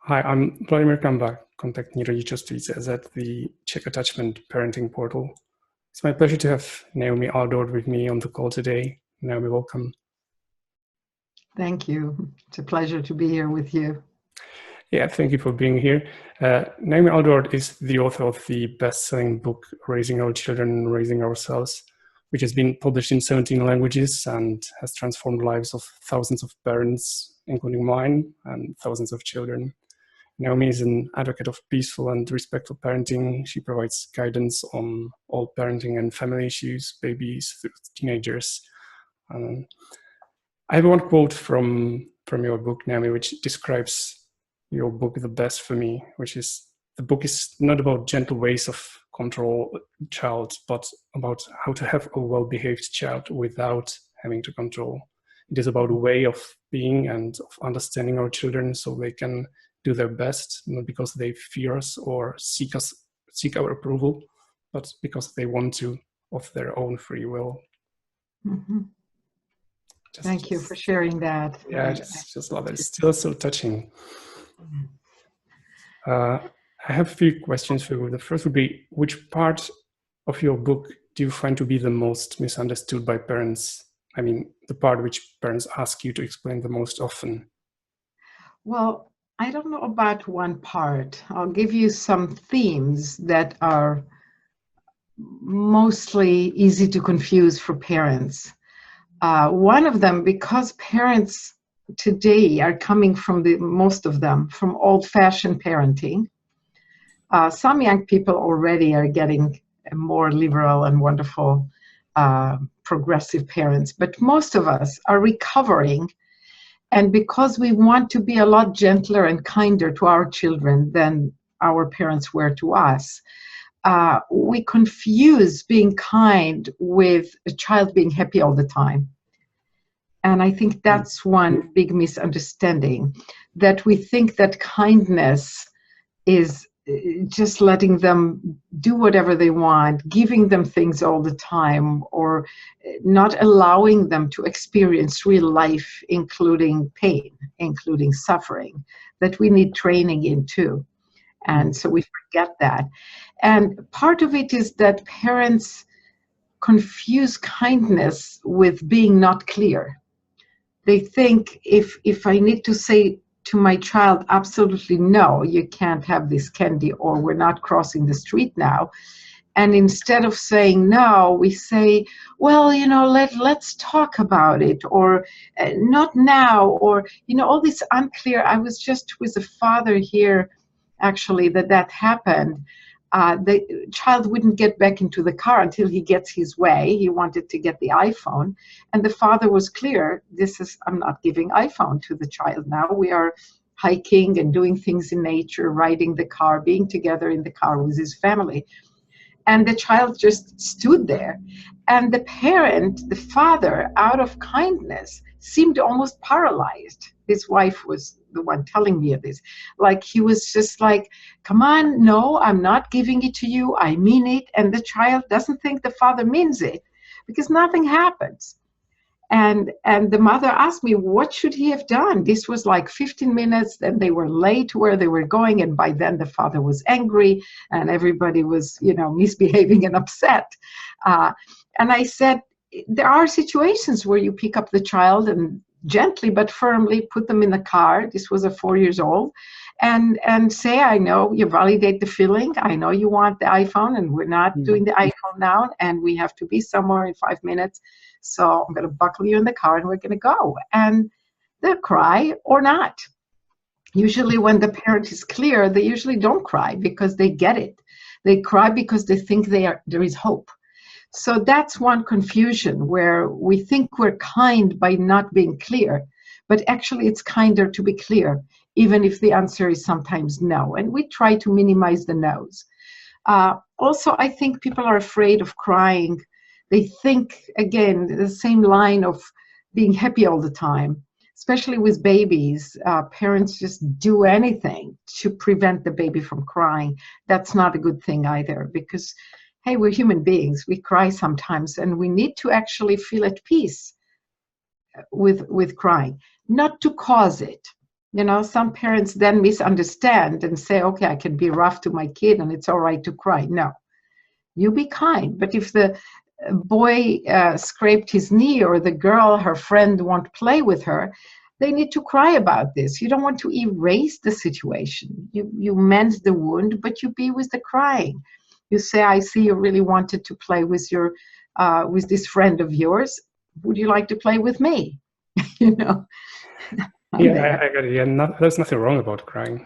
Hi, I'm Vladimir Kamba, kontaktnirodicovstvi.cz, the Czech attachment parenting portal. It's my pleasure to have Naomi Aldort with me on the call today. Naomi, welcome. Thank you. It's a pleasure to be here with you. Yeah, thank you for being here. Naomi Aldort is the author of the best-selling book, Raising Our Children, Raising Ourselves, which has been published in 17 languages and has transformed the lives of thousands of parents, including mine, and thousands of children. Naomi is an advocate of peaceful and respectful parenting. She provides guidance on all parenting and family issues, babies through teenagers. I have one quote from your book, Naomi, which describes your book the best for me, which is, the book is not about gentle ways of control a child, but about how to have a well-behaved child without having to control. It is about a way of being and of understanding our children so they can do their best, not because they fear us or seek our approval, but because they want to of their own free will. Mm-hmm. Thank you for sharing that. Yeah, I just love it. It's still so touching. I have a few questions for you. The first would be, which part of your book do you find to be the most misunderstood by parents? I mean, the part which parents ask you to explain the most often. Well, I don't know about one part. I'll give you some themes that are mostly easy to confuse for parents. One of them, because parents today are coming from most of them from old-fashioned parenting. Some young people already are getting more liberal and wonderful progressive parents, but most of us are recovering. And because we want to be a lot gentler and kinder to our children than our parents were to us, we confuse being kind with a child being happy all the time. And I think that's one big misunderstanding, that we think that kindness is just letting them do whatever they want, giving them things all the time, or not allowing them to experience real life, including pain, including suffering, that we need training in too. And so we forget that. And part of it is that parents confuse kindness with being not clear. They think if I need to say to my child, absolutely no, you can't have this candy, or we're not crossing the street now. And instead of saying no, we say, well, you know, let's talk about it, or not now, or, you know, all this unclear. I was just with a father here, actually, that happened. The child wouldn't get back into the car until he gets his way. He wanted to get the iPhone. And the father was clear, I'm not giving iPhone to the child now. We are hiking and doing things in nature, riding the car, being together in the car with his family. And the child just stood there. And the parent, the father, out of kindness, seemed almost paralyzed. His wife was the one telling me of this. Like, he was just like, come on, no, I'm not giving it to you. I mean it. And the child doesn't think the father means it, because nothing happens. And the mother asked me, what should he have done? This was like 15 minutes, then they were late to where they were going. And by then the father was angry and everybody was, you know, misbehaving and upset. And I said, there are situations where you pick up the child and gently but firmly put them in the car. This was a 4 years old. And say, I know, you validate the feeling. I know you want the iPhone, and we're not doing the iPhone now, and we have to be somewhere in 5 minutes. So I'm going to buckle you in the car and we're going to go. And they'll cry or not. Usually when the parent is clear, they usually don't cry because they get it. They cry because they think there is hope. So that's one confusion, where we think we're kind by not being clear, but actually it's kinder to be clear, even if the answer is sometimes no. And we try to minimize the no's. Also, I think people are afraid of crying. They think, again, the same line of being happy all the time, especially with babies. Parents just do anything to prevent the baby from crying. That's not a good thing either, because, hey, we're human beings. We cry sometimes, and we need to actually feel at peace with crying, not to cause it. You know, some parents then misunderstand and say, okay, I can be rough to my kid and it's all right to cry. No, you be kind. But if the boy scraped his knee, or the girl, her friend, won't play with her, they need to cry about this. You don't want to erase the situation. You mend the wound, but you be with the crying. You say, I see you really wanted to play with your with this friend of yours. Would you like to play with me? You know. Yeah, I got it. Yeah, there's nothing wrong about crying.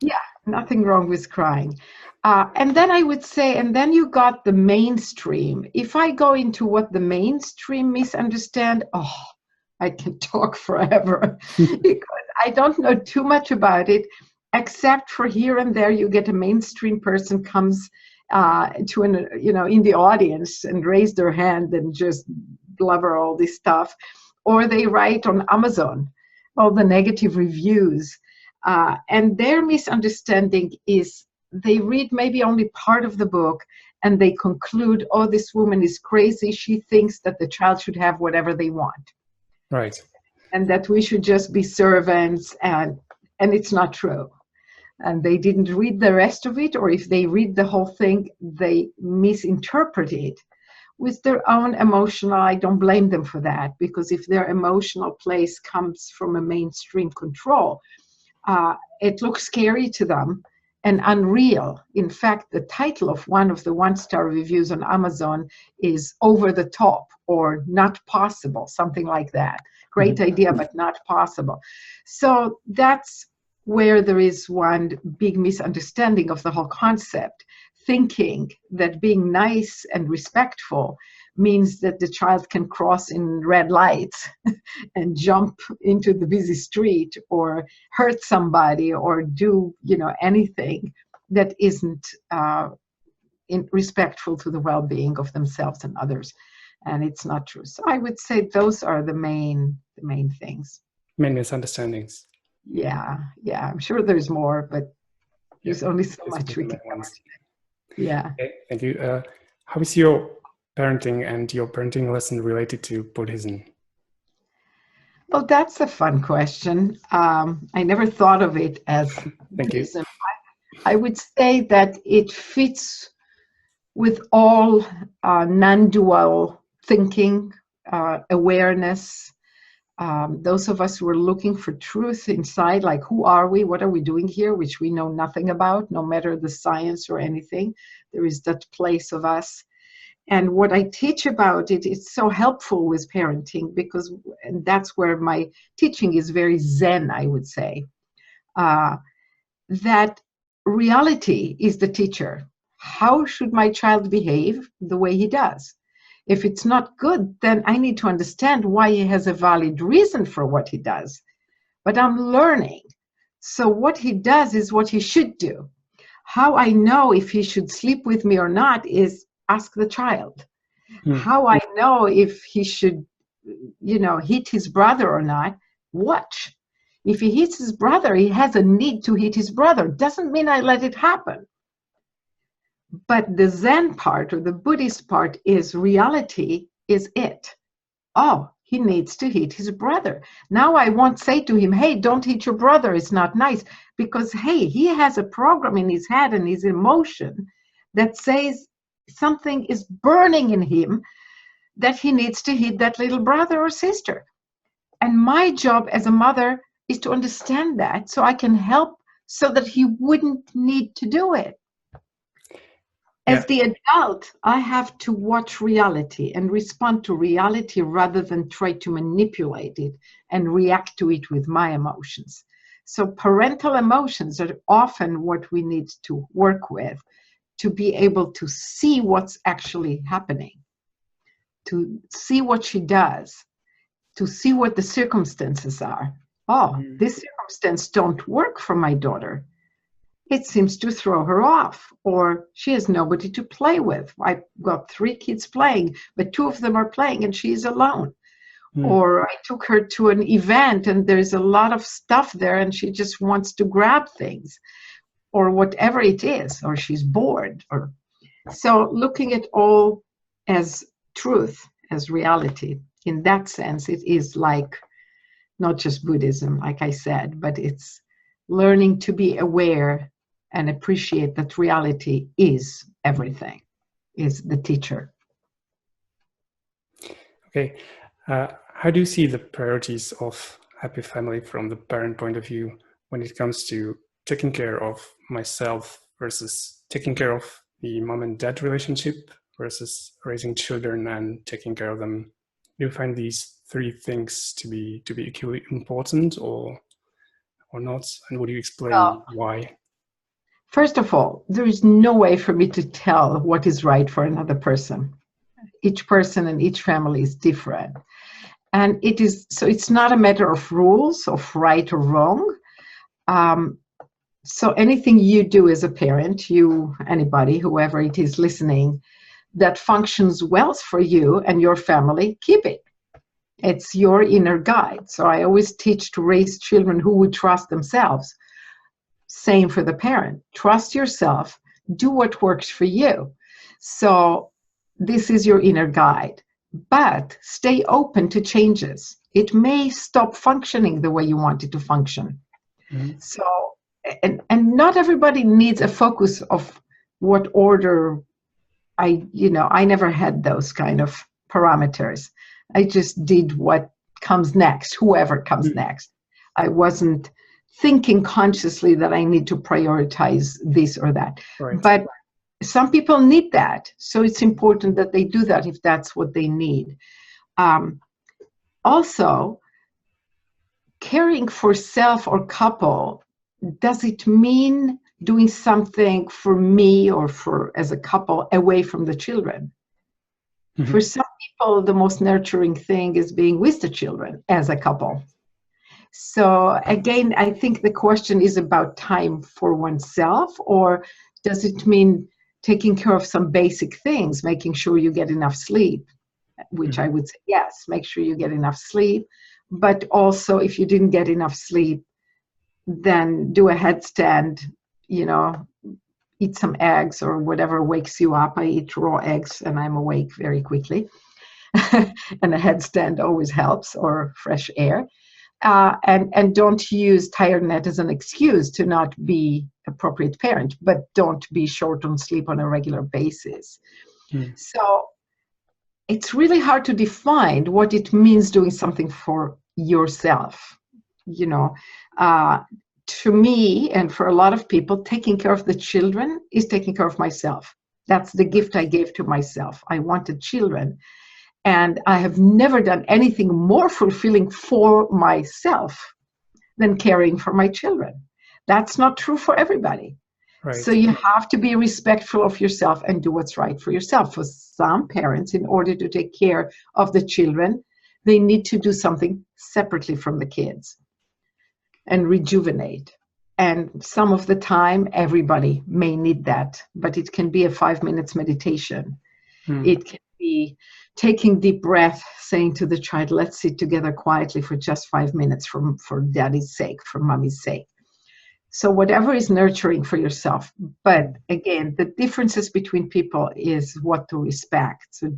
Yeah, nothing wrong with crying. And then I would say, and then you got the mainstream. If I go into what the mainstream misunderstand, oh, I can talk forever because I don't know too much about it, except for here and there you get a mainstream person comes to an, you know, in the audience and raise their hand and just blubber all this stuff, or they write on Amazon all the negative reviews. And their misunderstanding is they read maybe only part of the book and they conclude, oh, this woman is crazy. She thinks that the child should have whatever they want. Right. And that we should just be servants, and it's not true. And they didn't read the rest of it, or if they read the whole thing, they misinterpret it with their own emotional. I don't blame them for that, because if their emotional place comes from a mainstream control, it looks scary to them and unreal. In fact, the title of one of the one-star reviews on Amazon is Over the Top or Not Possible, something like that. Great idea, but not possible. So that's where there is one big misunderstanding of the whole concept, thinking that being nice and respectful means that the child can cross in red lights and jump into the busy street or hurt somebody or do, you know, anything that isn't respectful to the well-being of themselves and others. And it's not true. So I would say those are the main things. Main misunderstandings. Yeah, I'm sure there's more, but there's only so much we can cover. Yeah. Okay, thank you. How is your parenting and your parenting lesson related to Buddhism? Well, that's a fun question. I never thought of it as Buddhism. I would say that it fits with all non-dual thinking, awareness. Those of us who are looking for truth inside, like who are we, what are we doing here, which we know nothing about, no matter the science or anything. There is that place of us. And what I teach about it, it's so helpful with parenting, because, and that's where my teaching is very Zen, I would say, that reality is the teacher. How should my child behave the way he does? If it's not good, then I need to understand why he has a valid reason for what he does. But I'm learning. So what he does is what he should do. How I know if he should sleep with me or not is ask the child. How I know if he should, you know, hit his brother or not, watch. If he hits his brother, he has a need to hit his brother. Doesn't mean I let it happen. But the Zen part or the Buddhist part is reality is it. Oh, he needs to hit his brother. Now I won't say to him, hey, don't hit your brother. It's not nice. Because, hey, he has a program in his head and his emotion that says something is burning in him that he needs to hit that little brother or sister. And my job as a mother is to understand that so I can help so that he wouldn't need to do it. As the adult, I have to watch reality and respond to reality rather than try to manipulate it and react to it with my emotions. So parental emotions are often what we need to work with to be able to see what's actually happening, to see what she does, to see what the circumstances are. Oh, this circumstance don't work for my daughter. It seems to throw her off, or she has nobody to play with. I've got 3 kids playing, but 2 of them are playing and she's alone. Or I took her to an event and there's a lot of stuff there and she just wants to grab things, or whatever it is, or she's bored. Or so looking at all as truth, as reality, in that sense, it is like not just Buddhism, like I said, but it's learning to be aware and appreciate that reality is everything, is the teacher. Okay. How do you see the priorities of happy family from the parent point of view when it comes to taking care of myself versus taking care of the mom and dad relationship versus raising children and taking care of them? Do you find these three things to be equally important or not? And would you explain why? First of all, there is no way for me to tell what is right for another person. Each person and each family is different. And it's not a matter of rules, of right or wrong. So anything you do as a parent, anybody, whoever it is listening, that functions well for you and your family, keep it. It's your inner guide. So I always teach to raise children who would trust themselves. Same for the parent. Trust yourself. Do what works for you. So this is your inner guide. But stay open to changes. It may stop functioning the way you want it to function. Mm-hmm. So, and not everybody needs a focus of what order. I never had those kind of parameters. I just did what comes next, whoever comes next. I wasn't thinking consciously that I need to prioritize this or that. Right. But some people need that. So it's important that they do that if that's what they need. Also, caring for self or couple, does it mean doing something for me or as a couple away from the children? Mm-hmm. For some people, the most nurturing thing is being with the children as a couple. So again, I think the question is about time for oneself, or does it mean taking care of some basic things, making sure you get enough sleep, which mm-hmm. I would say, yes, make sure you get enough sleep. But also, if you didn't get enough sleep, then do a headstand, eat some eggs or whatever wakes you up. I eat raw eggs and I'm awake very quickly. And a headstand always helps, or fresh air. And don't use tiredness as an excuse to not be appropriate parent, but don't be short on sleep on a regular basis. So it's really hard to define what it means doing something for yourself. To me and for a lot of people, taking care of the children is taking care of myself. That's the gift I gave to myself. I wanted children. And I have never done anything more fulfilling for myself than caring for my children. That's not true for everybody. Right. So you have to be respectful of yourself and do what's right for yourself. For some parents, in order to take care of the children, they need to do something separately from the kids and rejuvenate. And some of the time, everybody may need that, but it can be a 5 minutes meditation. It can be taking deep breath, saying to the child, let's sit together quietly for just 5 minutes for daddy's sake, for mommy's sake. So whatever is nurturing for yourself. But again, the differences between people is what to respect. So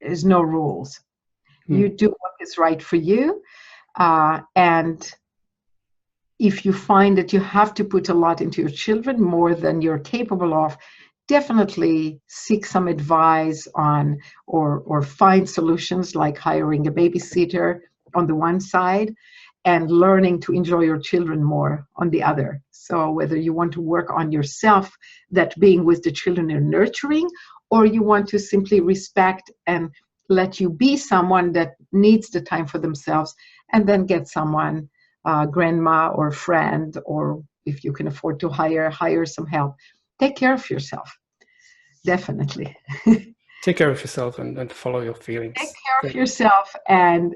there's no rules. You do what is right for you. And if you find that you have to put a lot into your children, more than you're capable of, definitely seek some advice on or find solutions like hiring a babysitter on the one side and learning to enjoy your children more on the other. So whether you want to work on yourself, that being with the children are nurturing, or you want to simply respect and let you be someone that needs the time for themselves, and then get someone, grandma or friend, or if you can afford to hire some help. Take care of yourself. Definitely. Take care of yourself and follow your feelings. Take care of yourself, and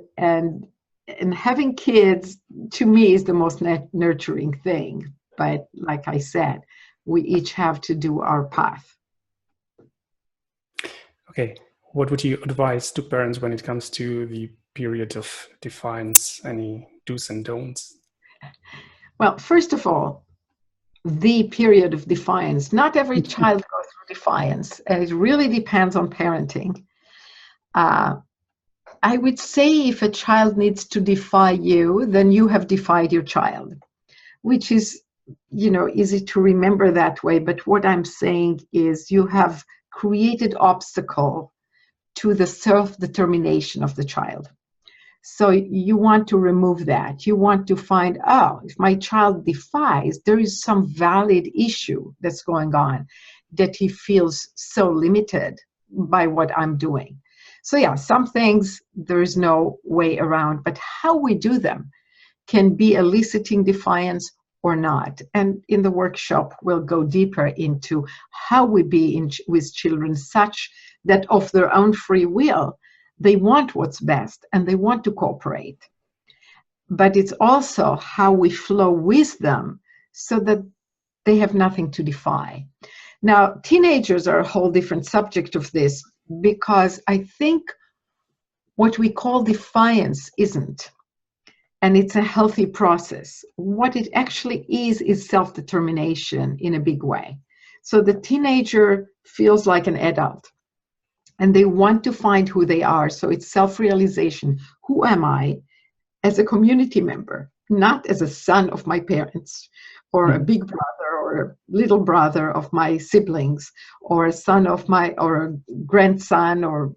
having kids, to me, is the most nurturing thing. But like I said, we each have to do our path. Okay. What would you advise to parents when it comes to the period of defiance? Any do's and don'ts? Well, first of all, the period of defiance. Not every child goes through defiance. It really depends on parenting. I would say if a child needs to defy you, then you have defied your child, which is, easy to remember that way. But what I'm saying is you have created obstacle to the self-determination of the child. So you want to remove that. You want to find, if my child defies, there is some valid issue that's going on, that he feels so limited by what I'm doing. So yeah, some things there is no way around, but how we do them can be eliciting defiance or not. And in the workshop, we'll go deeper into how we be with children such that of their own free will, they want what's best and they want to cooperate. But it's also how we flow with them so that they have nothing to defy. Now, teenagers are a whole different subject of this, because I think what we call defiance isn't. And it's a healthy process. What it actually is self-determination in a big way. So the teenager feels like an adult and they want to find who they are. So it's self-realization. Who am I as a community member, not as a son of my parents or a big brother or a little brother of my siblings or a son of or a grandson or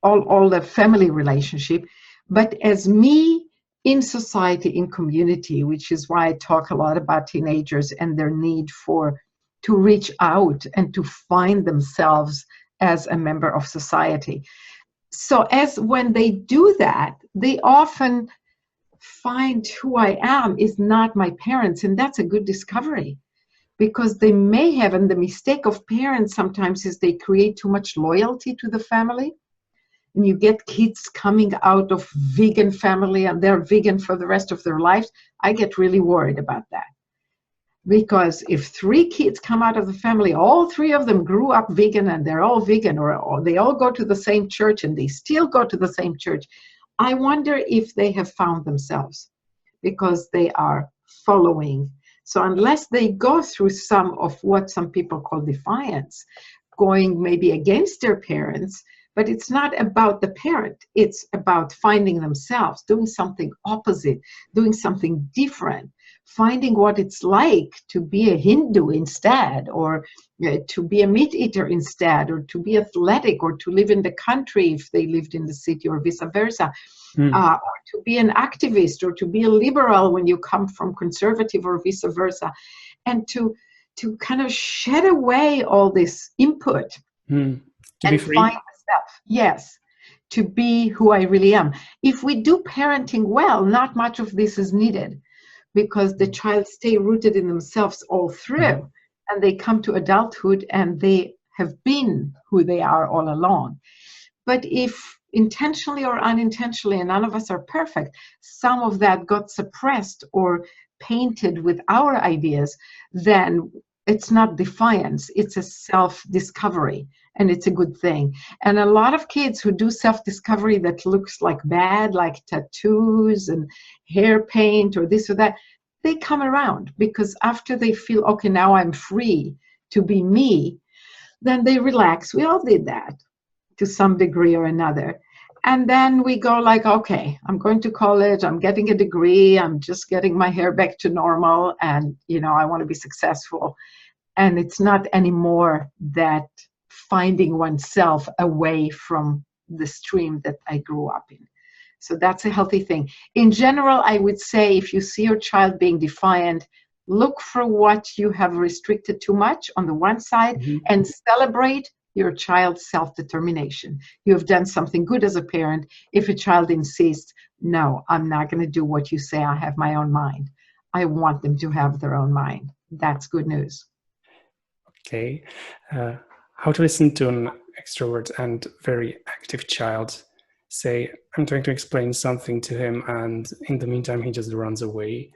all the family relationship, but as me in society, in community, which is why I talk a lot about teenagers and their need to reach out and to find themselves as a member of society. So when they do that, they often find who I am is not my parents, and that's a good discovery, because they may have, and the mistake of parents sometimes is they create too much loyalty to the family. And you get kids coming out of vegan family and they're vegan for the rest of their lives. I get really worried about that. Because if 3 kids come out of the family, all 3 of them grew up vegan and they're all vegan, or they all go to the same church and they still go to the same church, I wonder if they have found themselves, because they are following. So unless they go through some of what some people call defiance, going maybe against their parents, but it's not about the parent. It's about finding themselves, doing something opposite, doing something different, finding what it's like to be a Hindu instead, or to be a meat eater instead, or to be athletic, or to live in the country if they lived in the city, or vice versa, or to be an activist, or to be a liberal when you come from conservative, or vice versa, and to kind of shed away all this input and find myself. Yes, to be who I really am. If we do parenting well, not much of this is needed, because the child stay rooted in themselves all through, and they come to adulthood and they have been who they are all along. But if intentionally or unintentionally, and none of us are perfect, some of that got suppressed or painted with our ideas, then it's not defiance, it's a self-discovery, and it's a good thing. And a lot of kids who do self-discovery that looks like bad, like tattoos and hair paint or this or that, they come around, because after they feel, okay, now I'm free to be me, then they relax. We all did that to some degree or another. And then we go like, okay, I'm going to college, I'm getting a degree, I'm just getting my hair back to normal, and I want to be successful. And it's not anymore that finding oneself away from the stream that I grew up in. So that's a healthy thing. In general, I would say if you see your child being defiant, look for what you have restricted too much on the one side, and celebrate your child's self-determination. You have done something good as a parent. If a child insists, no, I'm not going to do what you say, I have my own mind. I want them to have their own mind. That's good news. Okay. How to listen to an extrovert and very active child? Say, I'm trying to explain something to him, and in the meantime, he just runs away.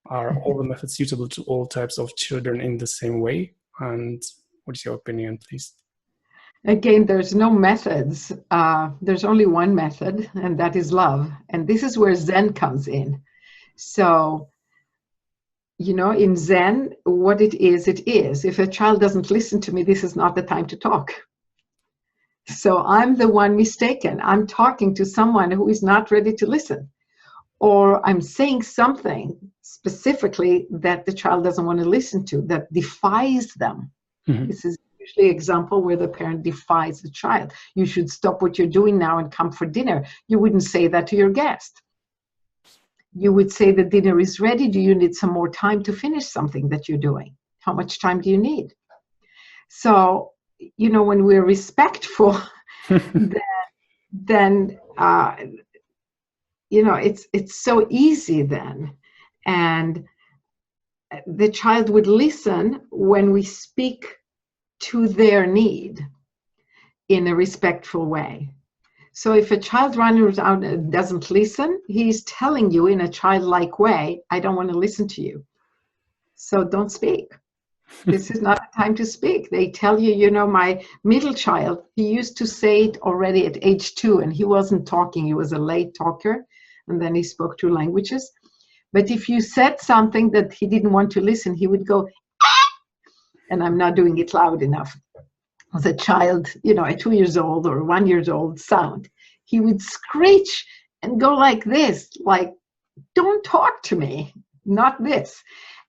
Are all the methods suitable to all types of children in the same way? And what is your opinion, please? Again, there's no methods. There's only one method, and that is love. And this is where Zen comes in. So, in Zen, what it is, it is. If a child doesn't listen to me, this is not the time to talk. So I'm the one mistaken. I'm talking to someone who is not ready to listen. Or I'm saying something specifically that the child doesn't want to listen to, that defies them. Mm-hmm. This is usually an example where the parent defies the child. You should stop what you're doing now and come for dinner. You wouldn't say that to your guest. You would say the dinner is ready. Do you need some more time to finish something that you're doing? How much time do you need? So, when we're respectful, then it's so easy then. And the child would listen when we speak to their need in a respectful way. So if a child runs out and doesn't listen, he's telling you in a childlike way, I don't want to listen to you. So don't speak. This is not a time to speak. They tell you, my middle child, he used to say it already at age 2, and he wasn't talking. He was a late talker, and then he spoke 2 languages. But if you said something that he didn't want to listen, he would go, ah! And I'm not doing it loud enough. As a child, at 2 years old or 1 year old sound, he would screech and go like this, like, don't talk to me, not this.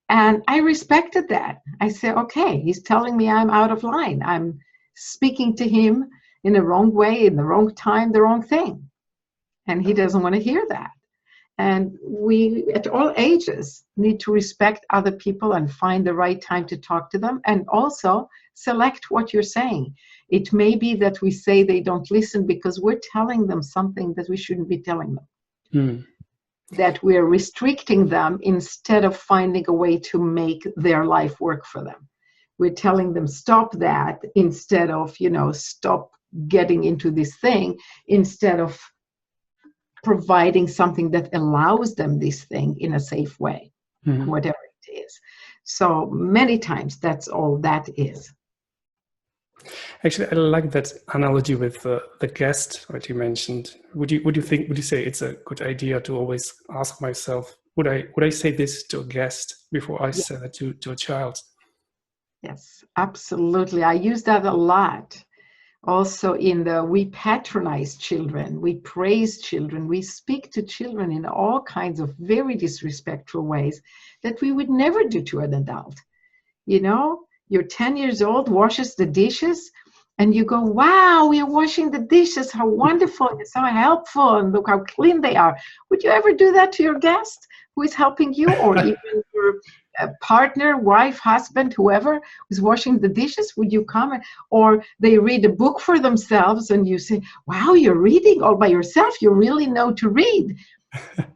And I respected that. I said, okay, he's telling me I'm out of line. I'm speaking to him in the wrong way, in the wrong time, the wrong thing. And he doesn't want to hear that. And we, at all ages, need to respect other people and find the right time to talk to them, and also select what you're saying. It may be that we say they don't listen because we're telling them something that we shouldn't be telling them. That we're restricting them instead of finding a way to make their life work for them. We're telling them stop that instead of, stop getting into this thing, instead of providing something that allows them this thing in a safe way, whatever it is. So many times that's all that is. Actually, I like that analogy with the guest that you mentioned. Would you say it's a good idea to always ask myself, would I say this to a guest before I say that to a child? Yes, absolutely. I use that a lot. Also we patronize children, we praise children, we speak to children in all kinds of very disrespectful ways that we would never do to an adult. You're 10 years old, washes the dishes, and you go, wow, we are washing the dishes, how wonderful, it's so helpful, and look how clean they are. Would you ever do that to your guest who is helping you, or even your partner, wife, husband, whoever is washing the dishes? Would you come? Or they read a book for themselves and you say, wow, you're reading all by yourself, you really know to read.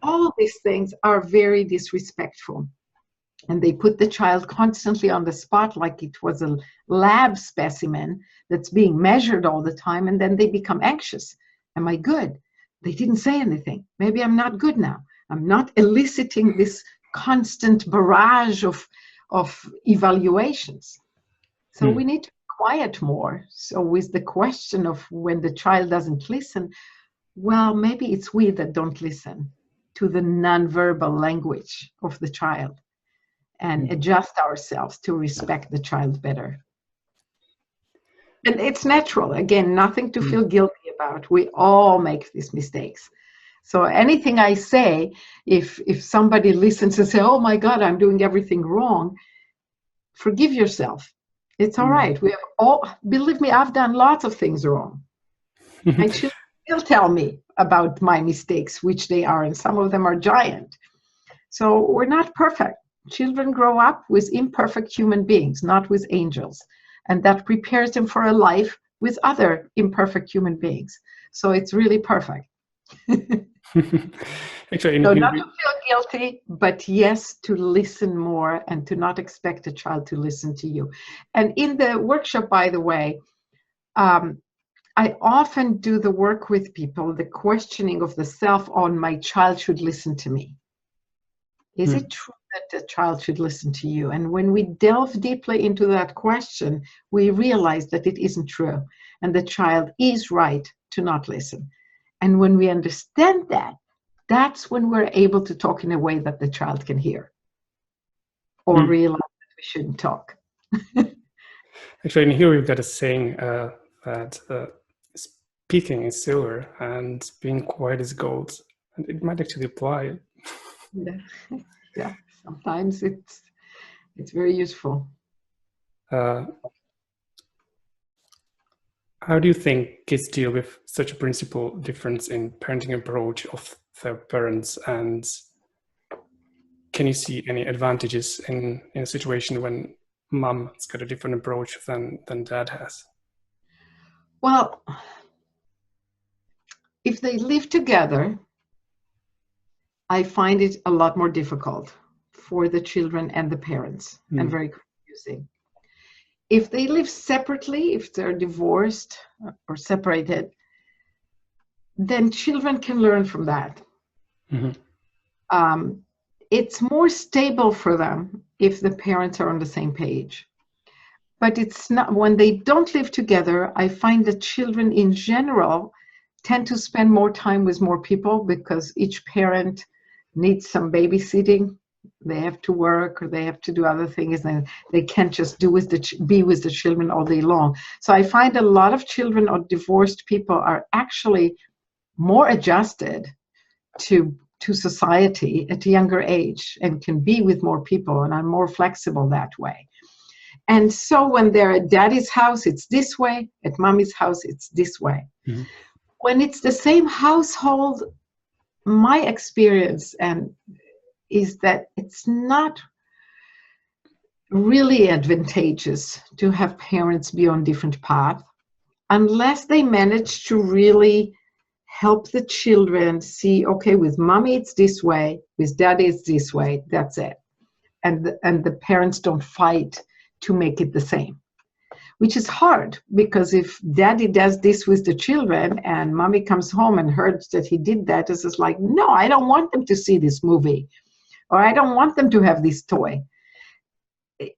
All these things are very disrespectful. And they put the child constantly on the spot like it was a lab specimen that's being measured all the time, and then they become anxious. Am I good? They didn't say anything. Maybe I'm not good now. I'm not eliciting this constant barrage of evaluations. So we need to be quiet more. So with the question of when the child doesn't listen, well, maybe it's we that don't listen to the nonverbal language of the child, and adjust ourselves to respect the child better. And it's natural. Again, nothing to feel guilty about. We all make these mistakes. So anything I say, if somebody listens and say, oh my God, I'm doing everything wrong, forgive yourself. It's all right. We have all, believe me, I've done lots of things wrong. And children will tell me about my mistakes, which they are, and some of them are giant. So we're not perfect. Children grow up with imperfect human beings, not with angels. And that prepares them for a life with other imperfect human beings. So it's really perfect. Actually, so not to feel guilty, but yes, to listen more and to not expect a child to listen to you. And in the workshop, by the way, I often do the work with people, the questioning of the self on my child should listen to me. Is it true that the child should listen to you? And when we delve deeply into that question, we realize that it isn't true. And the child is right to not listen. And when we understand that, that's when we're able to talk in a way that the child can hear or realize that we shouldn't talk. Actually, in here we've got a saying that speaking is silver and being quiet is gold. And it might actually apply. Yeah, yeah. Sometimes it's very useful. How do you think kids deal with such a principal difference in parenting approach of their parents? And can you see any advantages in a situation when mom has got a different approach than dad has? Well, if they live together, I find it a lot more difficult for the children and the parents, and very confusing. If they live separately, if they're divorced or separated, then children can learn from that. Mm-hmm. It's more stable for them if the parents are on the same page. But it's not, when they don't live together, I find that children in general tend to spend more time with more people because each parent needs some babysitting. They have to work or they have to do other things, and they can't just be with the children all day long. So I find a lot of children of divorced people are actually more adjusted to society at a younger age and can be with more people and are more flexible that way. And so when they're at daddy's house, it's this way. At mommy's house, it's this way. Mm-hmm. When it's the same household, my experience is that it's not really advantageous to have parents be on different paths unless they manage to really help the children see, okay, with mommy it's this way, with daddy it's this way, that's it. And the parents don't fight to make it the same, which is hard, because if daddy does this with the children and mommy comes home and hears that he did that, it's just like, no, I don't want them to see this movie, or I don't want them to have this toy.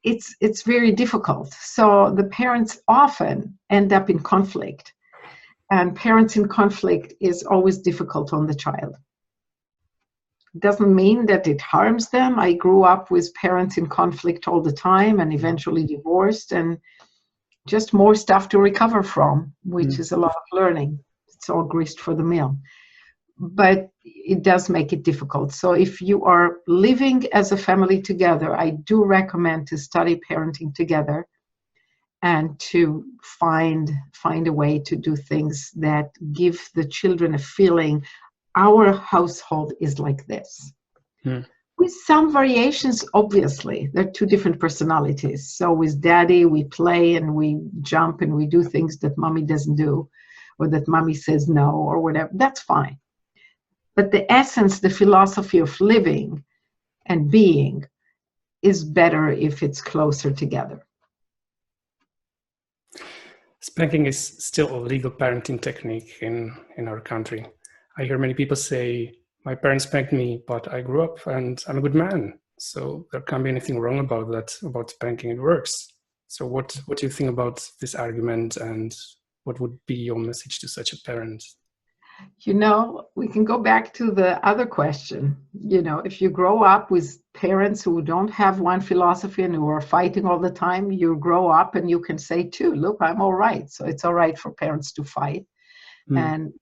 It's very difficult. So the parents often end up in conflict, and parents in conflict is always difficult on the child. It doesn't mean that it harms them. I grew up with parents in conflict all the time and eventually divorced, and just more stuff to recover from, which is a lot of learning. It's all grist for the mill. But it does make it difficult. So if you are living as a family together, I do recommend to study parenting together and to find a way to do things that give the children a feeling, our household is like this. With some variations, obviously. They're two different personalities. So with daddy, we play and we jump and we do things that mommy doesn't do, or that mommy says no, or whatever. That's fine. But the essence, the philosophy of living and being is better if it's closer together. Spanking is still a legal parenting technique in our country. I hear many people say, my parents spanked me, but I grew up and I'm a good man. So there can't be anything wrong about that, about spanking. It works. So what do you think about this argument, and what would be your message to such a parent? You know, we can go back to the other question. You know, if you grow up with parents who don't have one philosophy and who are fighting all the time, you grow up and you can say too, look, I'm all right. So it's all right for parents to fight. And,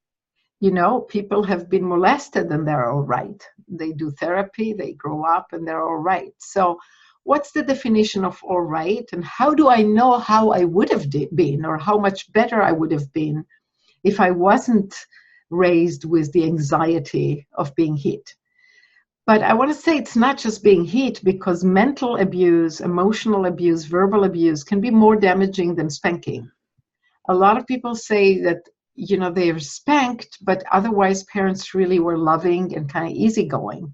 you know, people have been molested and they're all right. They do therapy, they grow up and they're all right. So what's the definition of all right? And how do I know how I would have been, or how much better I would have been if I wasn't raised with the anxiety of being hit? But I want to say it's not just being hit, because mental abuse, emotional abuse, verbal abuse can be more damaging than spanking. A lot of people say that, you know, they're spanked, but otherwise parents really were loving and kind of easygoing.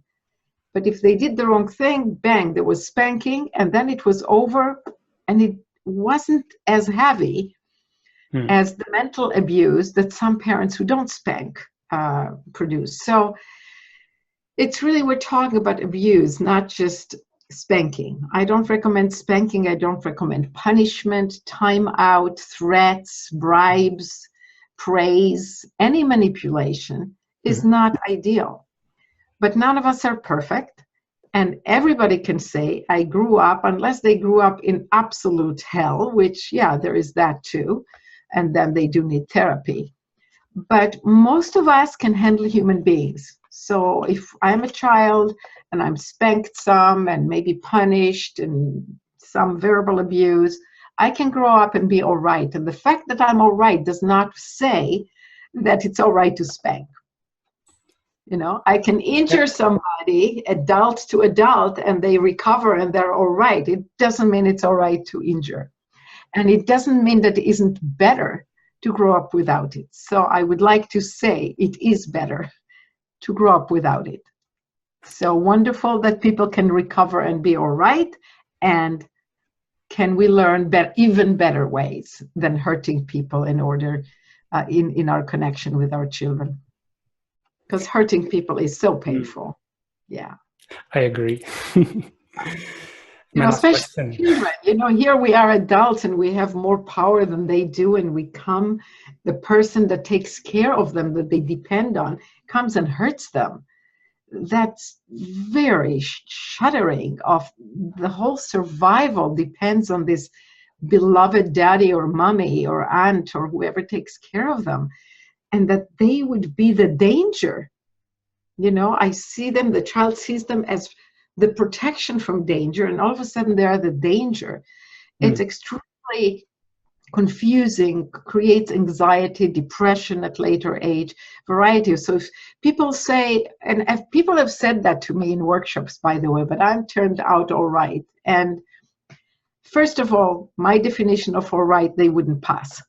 But if they did the wrong thing, bang, there was spanking, and then it was over, and it wasn't as heavy as the mental abuse that some parents who don't spank produce. So it's really, we're talking about abuse, not just spanking. I don't recommend spanking. I don't recommend punishment, time out, threats, bribes, praise. Any manipulation is not ideal. But none of us are perfect. And everybody can say, I grew up, unless they grew up in absolute hell, which, yeah, there is that too. And then they do need therapy. But most of us can handle human beings. So if I'm a child and I'm spanked some and maybe punished and some verbal abuse, I can grow up and be all right. And the fact that I'm all right does not say that it's all right to spank. You know, I can injure somebody, adult to adult, and they recover and they're all right. It doesn't mean it's all right to injure. And it doesn't mean that it isn't better to grow up without it. So I would like to say it is better to grow up without it. So wonderful that people can recover and be all right. And can we learn even better ways than hurting people in order in our connection with our children? Because hurting people is so painful. Yeah. I agree. You know, especially children. You know, here we are adults and we have more power than they do, and we come, the person that takes care of them, that they depend on, comes and hurts them. That's very shuddering. Of the whole survival depends on this beloved daddy or mommy or aunt or whoever takes care of them, and that they would be the danger. You know, I see them, the child sees them as the protection from danger, and all of a sudden they are the danger. It's extremely confusing, creates anxiety, depression at later age, variety. So if people say, and if people have said that to me in workshops, by the way, but I'm turned out all right. And first of all, my definition of all right, they wouldn't pass.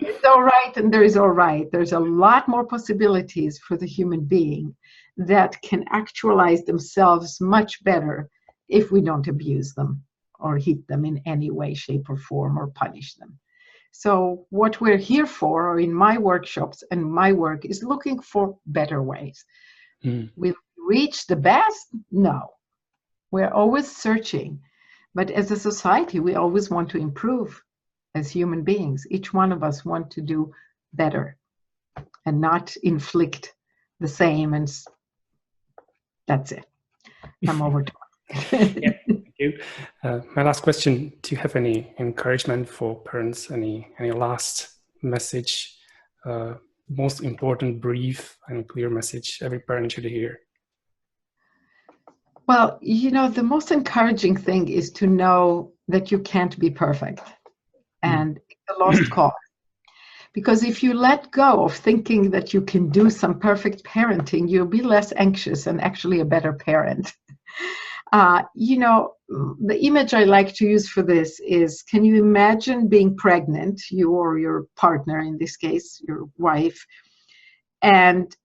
It's all right and there is all right. There's a lot more possibilities for the human being that can actualize themselves much better if we don't abuse them or hit them in any way, shape, or form, or punish them. So what we're here for, or in my workshops and my work, is looking for better ways. Will we reach the best? No. We're always searching. But as a society, we always want to improve as human beings. Each one of us want to do better and not inflict the same. And that's it. I'm over to Yeah, thank you. My last question, do you have any encouragement for parents? Any last message, most important, brief and clear message every parent should hear? Well, you know, the most encouraging thing is to know that you can't be perfect. And it's a lost cause. Because if you let go of thinking that you can do some perfect parenting, you'll be less anxious and actually a better parent. You know, the image I like to use for this is, can you imagine being pregnant, you or your partner, in this case, your wife, and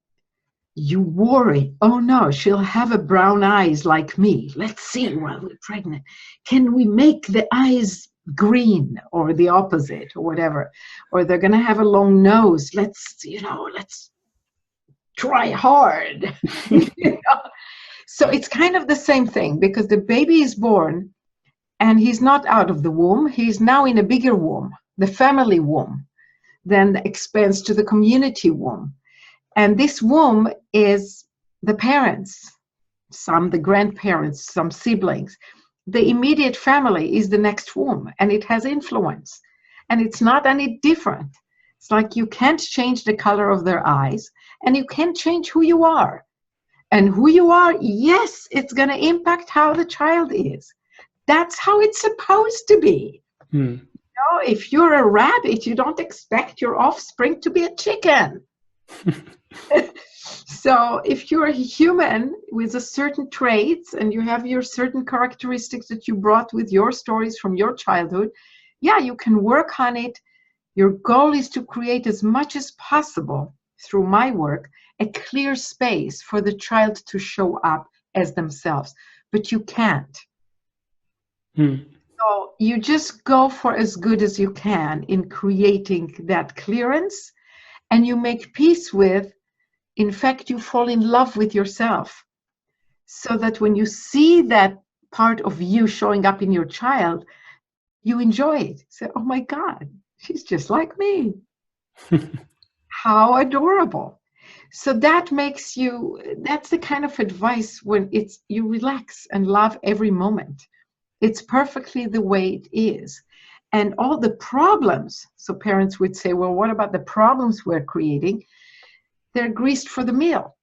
you worry, oh no, she'll have a brown eyes like me. Let's see while we're pregnant. Can we make the eyes green or the opposite or whatever? Or they're going to have a long nose. Let's try hard. You know? So it's kind of the same thing, because the baby is born and he's not out of the womb. He's now in a bigger womb, the family womb, then expands to the community womb. And this womb is the parents, some the grandparents, some siblings. The immediate family is the next womb, and it has influence. And it's not any different. It's like you can't change the color of their eyes, and you can't change who you are. And who you are, yes, it's going to impact how the child is. That's how it's supposed to be. You know, if you're a rabbit, you don't expect your offspring to be a chicken. So if you're a human with a certain traits and you have your certain characteristics that you brought with your stories from your childhood, yeah, you can work on it. Your goal is to create as much as possible through my work a clear space for the child to show up as themselves, but you can't. So you just go for as good as you can in creating that clearance, and you make peace with, in fact, you fall in love with yourself, so that when you see that part of you showing up in your child, you enjoy it. Say, oh my God, she's just like me. How adorable. So that makes you, that's the kind of advice when it's, you relax and love every moment. It's perfectly the way it is. And all the problems, so parents would say, well, what about the problems we're creating? They're greased for the meal.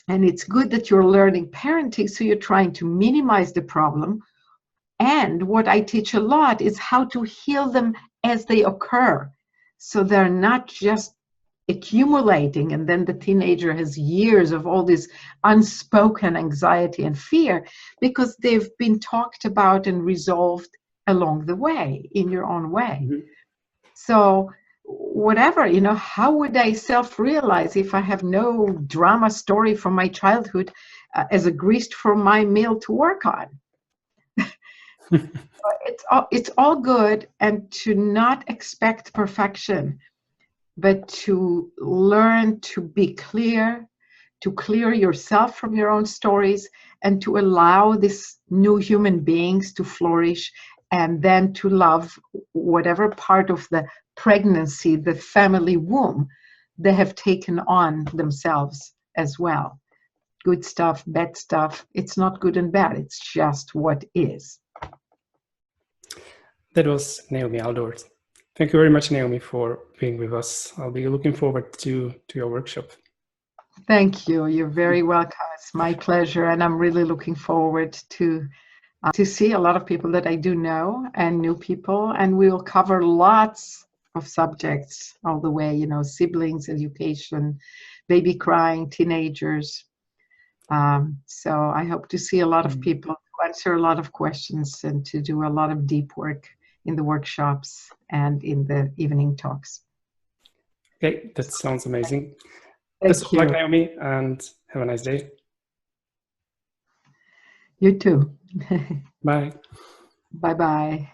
And it's good that you're learning parenting, so you're trying to minimize the problem. And what I teach a lot is how to heal them as they occur. So they're not just accumulating, and then the teenager has years of all this unspoken anxiety and fear because they've been talked about and resolved along the way in your own way. Mm-hmm. So whatever, how would I self-realize if I have no drama story from my childhood as a grist for my meal to work on? It's all good, and to not expect perfection, but to learn to be clear, to clear yourself from your own stories, and to allow these new human beings to flourish, and then to love whatever part of the pregnancy, the family womb, they have taken on themselves as well. Good stuff, bad stuff, it's not good and bad, it's just what is. That was Naomi Aldort. Thank you very much, Naomi, for being with us. I'll be looking forward to your workshop. Thank you. You're very welcome. It's my pleasure, and I'm really looking forward to see a lot of people that I do know and new people, and we will cover lots of subjects all the way, siblings, education, baby crying, teenagers. So I hope to see a lot of people, to answer a lot of questions, and to do a lot of deep work in the workshops and in the evening talks. Okay, that sounds amazing. Thank you. Best of luck, Naomi, and have a nice day. You too. Bye. Bye-bye.